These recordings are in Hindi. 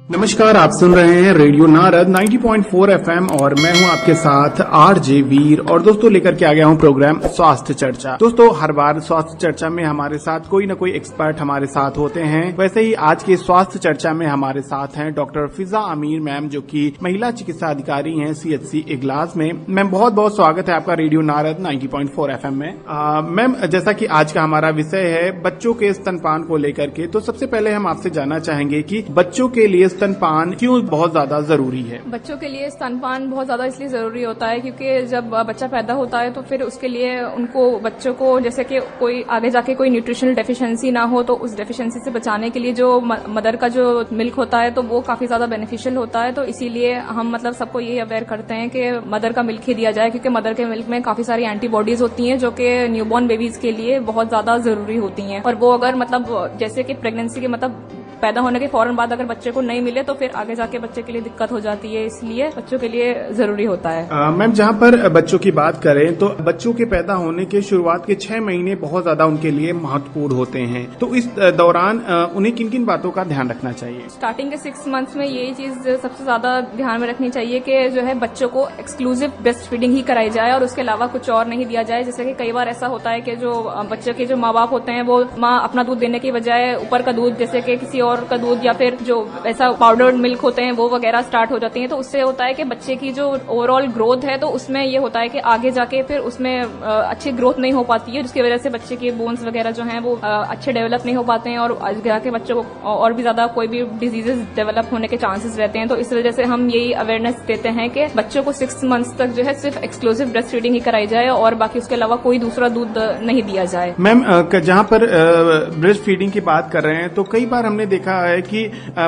नमस्कार, आप सुन रहे हैं रेडियो नारद 90.4 एफएम और मैं हूं आपके साथ आरजे वीर। और दोस्तों लेकर के आ गया हूं प्रोग्राम स्वास्थ्य चर्चा। दोस्तों हर बार स्वास्थ्य चर्चा में हमारे साथ कोई न कोई एक्सपर्ट हमारे साथ होते हैं। वैसे ही आज के स्वास्थ्य चर्चा में हमारे साथ हैं डॉक्टर फिजा अमीर मैम, जो कि महिला चिकित्सा अधिकारी हैं CHC इगलास में। मैम बहुत बहुत स्वागत है आपका रेडियो नारद 90.4 एफएम में। मैम जैसा कि आज का हमारा विषय है बच्चों के स्तनपान को लेकर के, तो सबसे पहले हम आपसे जानना चाहेंगे कि बच्चों के लिए स्तनपान क्यों बहुत ज्यादा जरूरी है। बच्चों के लिए स्तनपान बहुत ज्यादा इसलिए जरूरी होता है क्योंकि जब बच्चा पैदा होता है तो फिर उसके लिए उनको बच्चों को जैसे कि कोई आगे जाके कोई न्यूट्रिशनल डेफिशिएंसी ना हो, तो उस डेफिशिएंसी से बचाने के लिए जो मदर का जो मिल्क होता है तो वो काफी ज्यादा बेनिफिशियल होता है। तो इसीलिए हम मतलब सबको यही अवेयर करते हैं कि मदर का मिल्क ही दिया जाए, क्योंकि मदर के मिल्क में काफी सारी एंटीबॉडीज होती हैं जो कि न्यूबॉर्न बेबीज के लिए बहुत ज्यादा जरूरी होती हैं। और वो अगर मतलब जैसे कि प्रेगनेंसी के मतलब पैदा होने के फौरन बाद अगर बच्चे को नहीं मिले तो फिर आगे जाके बच्चे के लिए दिक्कत हो जाती है, इसलिए बच्चों के लिए जरूरी होता है। मैम जहाँ पर बच्चों की बात करें तो बच्चों के पैदा होने के शुरुआत के 6 महीने बहुत ज्यादा उनके लिए महत्वपूर्ण होते हैं, तो इस दौरान उन्हें किन किन बातों का ध्यान रखना चाहिए? स्टार्टिंग के 6 मंथ्स में यही चीज सबसे ज्यादा ध्यान में रखनी चाहिए कि जो है बच्चों को एक्सक्लूसिव ब्रेस्ट फीडिंग ही कराई जाए और उसके अलावा कुछ और नहीं दिया जाए। जैसे कि कई बार ऐसा होता है कि जो बच्चे के जो माँ बाप होते हैं वो माँ अपना दूध देने की बजाय ऊपर का दूध जैसे कि किसी और का दूध या फिर जो ऐसा पाउडर्ड मिल्क होते हैं वो वगैरह स्टार्ट हो जाती हैं। तो उससे होता है कि बच्चे की जो ओवरऑल ग्रोथ है तो उसमें ये होता है कि आगे जाके फिर उसमें अच्छी ग्रोथ नहीं हो पाती है, जिसकी वजह से बच्चे के बोन्स वगैरह जो हैं वो अच्छे डेवलप नहीं हो पाते हैं और आगे जाके बच्चों को और भी ज्यादा कोई भी डिजीजेस डेवलप होने के चांसेस रहते हैं। तो इस वजह से हम यही अवेयरनेस देते हैं कि बच्चों को 6 मंथ्स तक जो है सिर्फ एक्सक्लूसिव ब्रेस्ट फीडिंग ही कराई जाए और बाकी उसके अलावा कोई दूसरा दूध नहीं दिया जाए। मैम जहाँ पर ब्रेस्ट फीडिंग की बात कर रहे हैं तो कई बार हमने देखा है कि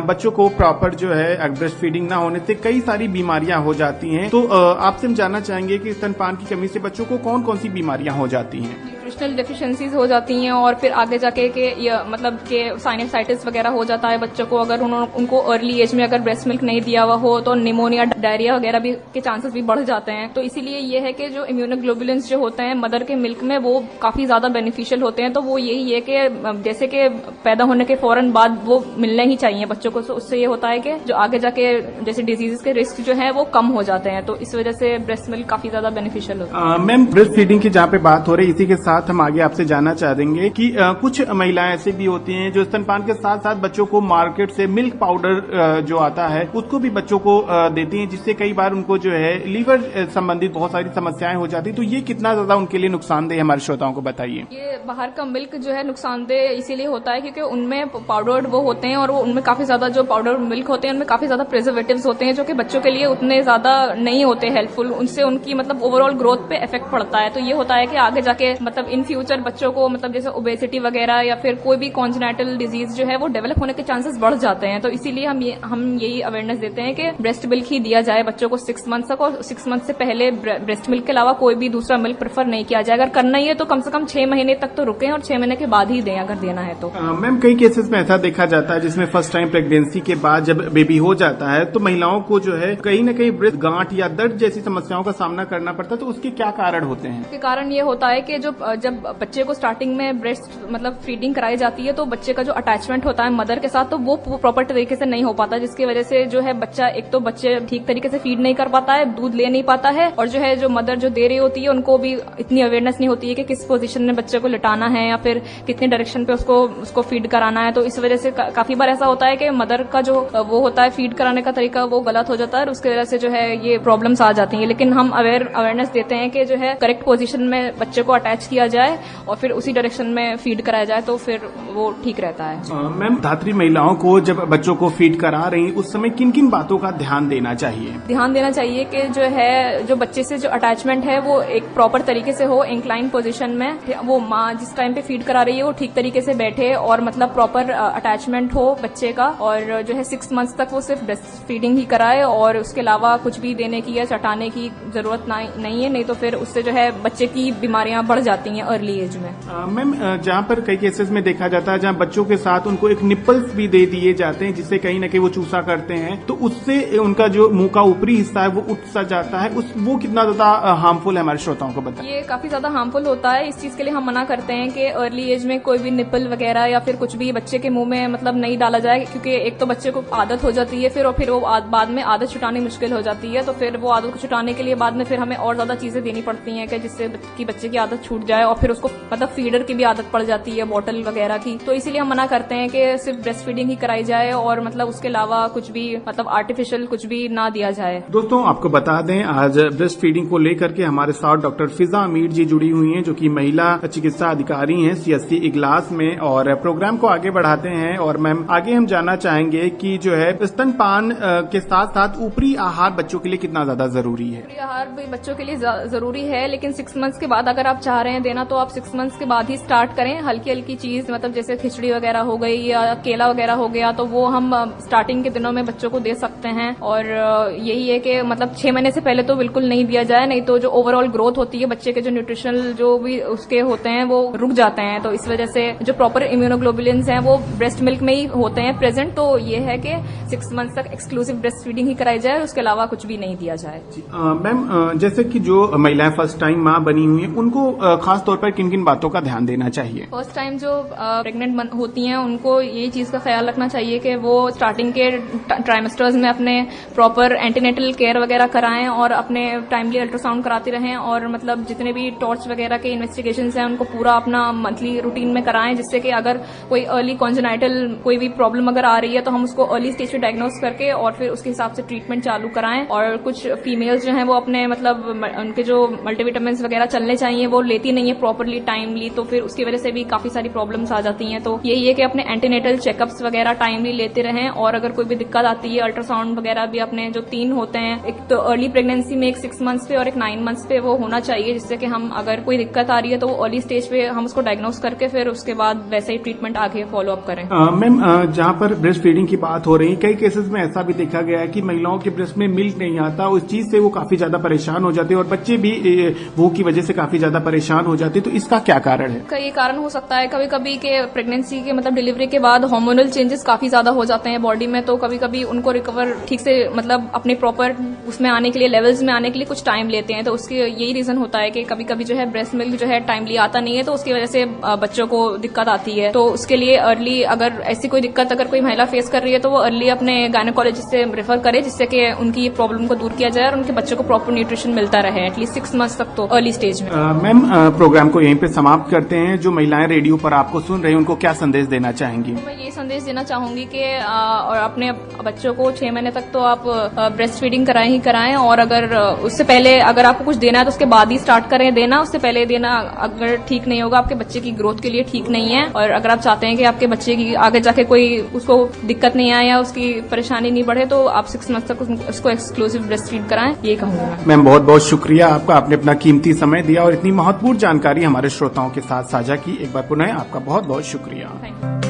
बच्चों को प्रॉपर जो है ब्रेस्ट फीडिंग ना होने से कई सारी बीमारियां हो जाती हैं। तो आपसे हम जानना चाहेंगे कि स्तनपान की कमी से बच्चों को कौन कौन सी बीमारियां हो जाती हैं? न्यूट्रिशनल डेफिशिएंसीज हो जाती हैं और फिर आगे जाके के मतलब के साइनसाइटिस वगैरह हो जाता है बच्चों को। अगर उनको अर्ली एज में अगर ब्रेस्ट मिल्क नहीं दिया हुआ हो तो निमोनिया, डायरिया वगैरह भी के चांसेस भी बढ़ जाते हैं। तो इसीलिए ये है कि जो इम्यूनोग्लोबुलिन्स जो होते हैं मदर के मिल्क में वो काफी ज्यादा बेनिफिशियल होते हैं। तो वो यही है कि जैसे कि पैदा होने के फौरन बाद वो मिलने ही चाहिए बच्चों को। तो उससे ये होता है कि जो आगे जाके जैसे डिजीजेस के रिस्क जो है वो कम हो जाते हैं। तो इस वजह से ब्रेस्ट मिल्क काफी ज्यादा बेनिफिशियल होता है। मैम ब्रेस्ट फीडिंग की जहाँ पे बात हो रही है इसी के साथ हम आगे आपसे जानना चाहेंगे कि कुछ महिलाएं ऐसे भी होती हैं जो स्तनपान के साथ साथ बच्चों को मार्केट से मिल्क पाउडर जो आता है उसको भी बच्चों को देती हैं, जिससे कई बार उनको जो है लीवर संबंधित बहुत सारी समस्याएं हो जाती है। तो ये कितना ज्यादा उनके लिए नुकसानदेह हमारे श्रोताओं को बताइए। ये बाहर का मिल्क जो है नुकसानदेह इसीलिए होता है क्योंकि उनमें पाउडर्ड वो होते हैं और वो उनमें काफी ज्यादा जो पाउडर मिल्क होते हैं उनमें काफी ज्यादा प्रिजर्वेटिव्स होते हैं जो कि बच्चों के लिए उतने ज्यादा नहीं होते हेल्पफुल। उनसे उनकी मतलब ओवरऑल ग्रोथ पे इफेक्ट पड़ता है। तो ये होता है कि आगे जाके मतलब इन फ्यूचर बच्चों को मतलब जैसे ओबेसिटी वगैरह या फिर कोई भी कॉन्जेनिटल डिजीज जो है वो डेवलप होने के चांसेस बढ़ जाते हैं। तो इसीलिए हम यही अवेयरनेस देते हैं कि ब्रेस्ट मिल्क ही दिया जाए बच्चों को 6 मंथ तक, और 6 मंथ से पहले ब्रेस्ट मिल्क के अलावा कोई भी दूसरा मिल्क प्रेफर नहीं किया जाए। अगर करना ही है तो कम से कम 6 महीने तक तो रुकें और 6 महीने के बाद ही दें अगर देना है तो। मैम कई केसेस में ऐसा देखा जाता है जिसमें फर्स्ट टाइम प्रेगनेंसी के बाद जब बेबी हो जाता है तो महिलाओं को जो है कहीं न कहीं ब्रेस्ट गांठ या दर्द जैसी समस्याओं का सामना करना पड़ता है। तो उसके क्या कारण होते हैं? उसके कारण ये होता है कि जब बच्चे को स्टार्टिंग में ब्रेस्ट मतलब फीडिंग कराई जाती है तो बच्चे का जो अटैचमेंट होता है मदर के साथ तो वो प्रॉपर तरीके से नहीं हो पाता, जिसकी वजह से जो है बच्चा एक तो बच्चे ठीक तरीके से फीड नहीं कर पाता है, दूध ले नहीं पाता है, और जो है जो मदर जो दे रही होती है उनको भी इतनी अवेयरनेस नहीं होती है कि किस पोजीशन में बच्चे को लिटाना है या फिर कितने डायरेक्शन पे उसको फीड कराना है। तो इस वजह से काफी बार ऐसा होता है कि मदर का जो वो होता है फीड कराने का तरीका वो गलत हो जाता है और उसकी वजह से जो है ये प्रॉब्लम्स आ जाती हैं। लेकिन हम अवेयरनेस देते हैं कि जो है करेक्ट पोजीशन में बच्चे को अटैच किया जाए और फिर उसी डायरेक्शन में फीड कराया जाए तो फिर वो ठीक रहता है। मैम धात्री महिलाओं को जब बच्चों को फीड करा रही उस समय किन किन बातों का ध्यान देना चाहिए? ध्यान देना चाहिए कि जो है जो बच्चे से जो अटैचमेंट है वो एक प्रॉपर तरीके से हो, इंक्लाइन पोजीशन में वो माँ जिस टाइम पे फीड करा रही है वो ठीक तरीके से बैठे और मतलब प्रॉपर अटैचमेंट हो बच्चे का, और जो है 6 मंथ्स तक वो सिर्फ ब्रेस्ट फीडिंग ही कराए और उसके अलावा कुछ भी देने की या चटाने की जरूरत नहीं है, नहीं तो फिर उससे जो है बच्चे की बीमारियां बढ़ जाती हैं अर्ली एज में। मैम, जहाँ पर कई केसेस में देखा जाता है जहाँ बच्चों के साथ उनको एक निपल्स भी दे दिए जाते हैं जिससे कहीं ना कहीं वो चूसा करते हैं, तो उससे उनका जो मुंह का ऊपरी हिस्सा है वो उठ सा जाता है, वो कितना ज्यादा हार्मफुल है हमारे श्रोताओं को बताएं। ये काफी ज्यादा हार्मफुल होता है। इस चीज के लिए हम मना करते हैं कि अर्ली एज में कोई भी निपल वगैरह या फिर कुछ भी बच्चे के मुंह में मतलब नहीं डाला जाए, क्योंकि एक तो बच्चे को आदत हो जाती है फिर वो बाद में आदत छुटानी मुश्किल हो जाती है। तो फिर वो आदत को छुटाने के लिए बाद में फिर हमें और ज्यादा चीजें देनी पड़ती हैं कि जिससे कि बच्चे की आदत छूट जाए, और फिर उसको मतलब फीडर की भी आदत पड़ जाती है, बॉटल वगैरह की। तो इसीलिए हम मना करते हैं कि सिर्फ ब्रेस्ट फीडिंग ही कराई जाए और मतलब उसके अलावा कुछ भी मतलब आर्टिफिशियल कुछ भी ना दिया जाए। दोस्तों, आपको बता दें आज ब्रेस्ट फीडिंग को लेकर के हमारे साथ डॉक्टर फिजा अमीर जी जुड़ी हुई हैं, जो कि महिला चिकित्सा अधिकारी हैं CSC इगलास में, और प्रोग्राम को आगे बढ़ाते हैं। और मैम, आगे हम जानना चाहेंगे कि जो है स्तनपान के साथ साथ ऊपरी आहार बच्चों के लिए कितना ज्यादा जरूरी है। ऊपरी आहार भी बच्चों के लिए जरूरी है, लेकिन 6 मंथ्स के बाद अगर आप चाह रहे हैं देना तो आप 6 मंथ्स के बाद ही स्टार्ट करें। हल्की हल्की चीज मतलब जैसे खिचड़ी वगैरह हो गई या केला वगैरह हो गया, तो वो हम स्टार्टिंग के दिनों में बच्चों को दे सकते हैं। और यही है कि मतलब 6 महीने से पहले तो बिल्कुल नहीं दिया जाए, नहीं तो जो ओवरऑल ग्रोथ होती है बच्चे के, जो न्यूट्रिशनल जो भी उसके होते हैं वो रुक जाते हैं। तो इस वजह से जो प्रॉपर इम्यूनोग्लोबुलिन्स हैं वो ब्रेस्ट मिल्क में ही होते हैं प्रेजेंट। तो ये है कि 6 मंथ्स तक एक्सक्लूसिव ब्रेस्ट फीडिंग ही कराई जाए, उसके अलावा कुछ भी नहीं दिया जाए। मैम, जैसे कि जो महिलाएं फर्स्ट टाइम माँ बनी हुई हैं उनको खास तौर पर किन किन बातों का ध्यान देना चाहिए। फर्स्ट टाइम जो प्रेग्नेंट होती हैं उनको ये चीज का ख्याल रखना चाहिए कि वो स्टार्टिंग के ट्राइमेस्टर्स में अपने प्रॉपर एंटीनेटल केयर वगैरह कराएं और अपने टाइमली अल्ट्रासाउंड कराते रहें, और मतलब जितने भी टॉर्च वगैरह के इन्वेस्टिगेशन हैं उनको पूरा अपना मंथली रूटीन में कराएं, जिससे कि अगर कोई अर्ली कॉन्जेनाइटल कोई भी प्रॉब्लम अगर आ रही है तो हम उसको अर्ली स्टेज पे डायग्नोस करके और फिर उसके हिसाब से ट्रीटमेंट चालू कराएं। और कुछ फीमेल्स जो हैं वो अपने मतलब उनके जो मल्टीविटामिन वगैरह चलने चाहिए वो लेती नहीं है प्रॉपरली टाइमली, तो फिर उसकी वजह से भी काफी सारी प्रॉब्लम्स आ जाती हैं। तो यही है कि अपने एंटीनेटल चेकअप्स वगैरह टाइमली लेते रहें, और अगर कोई भी दिक्कत आती है अल्ट्रासाउंड वगैरह भी अपने जो 3 होते हैं, एक तो अर्ली प्रेगनेंसी में एक 6 मंथ्स पे और एक 9 मंथ्स पे वो होना चाहिए, जिससे कि हम अगर कोई दिक्कत आ रही है तो वो अर्ली स्टेज पे हम उसको डायग्नोस करके फिर उसके बाद वैसे ही ट्रीटमेंट आगे फॉलो अप करें। मैम, जहाँ पर ब्रेस्ट फीडिंग की बात हो रही है, कई केसेस में ऐसा भी देखा गया है कि महिलाओं के ब्रेस्ट में मिल्क नहीं आता, उस चीज से वो काफी ज्यादा परेशान हो जाते हैं और बच्चे भी वो की वजह से काफी ज्यादा परेशान हो जाते हैं, तो इसका क्या कारण है? कई कारण हो सकता है, कभी कभी के प्रेगनेंसी के मतलब डिलीवरी के बाद हार्मोनल चेंजेस काफी ज्यादा हो जाते हैं बॉडी में, तो कभी कभी उनको रिकवर ठीक से मतलब अपने प्रॉपर उसमें आने के लिए, लेवल्स में आने के लिए कुछ टाइम लेते हैं। तो उसकी यही रीजन होता है कि कभी कभी जो है ब्रेस्ट मिल्क जो है टाइमली आता नहीं है, तो उसकी वजह से बच्चों को दिक्कत आती है। तो उसके लिए अर्ली अगर ऐसी कोई दिक्कत अगर कोई महिला फेस कर रही है तो वो अर्ली अपने गायनेकोलॉजिस्ट से रेफर करे, जिससे कि उनकी प्रॉब्लम को दूर किया जाए और उनके बच्चों को प्रॉपर न्यूट्रिशन मिलता रहे एटलीस्ट 6 मंथ्स तक, तो अर्ली स्टेज में। मैम, प्रोग्राम को यहीं पे समाप्त करते हैं। जो महिलाएं रेडियो पर आपको सुन रही हैं उनको क्या संदेश देना चाहेंगी? मैं ये संदेश देना चाहूंगी कि और अपने बच्चों को 6 महीने तक तो आप ब्रेस्ट फीडिंग कराएं ही कराएं, और अगर उससे पहले अगर आपको कुछ देना है तो उसके बाद ही स्टार्ट करें देना। उससे पहले देना अगर ठीक नहीं होगा, आपके बच्चे की ग्रोथ के लिए ठीक नहीं है। और अगर आप चाहते हैं कि आपके बच्चे की आगे जाके कोई उसको दिक्कत नहीं आए या उसकी परेशानी नहीं बढ़े, तो आप 6 मंथ तक उसको एक्सक्लूसिव ब्रेस्ट फीड कराएं, ये कहूंगा। मैम, बहुत बहुत शुक्रिया आपका, आपने अपना कीमती समय दिया और इतनी महत्वपूर्ण जानकारी हमारे श्रोताओं के साथ साझा की। एक बार पुनः आपका बहुत बहुत शुक्रिया। Thank you.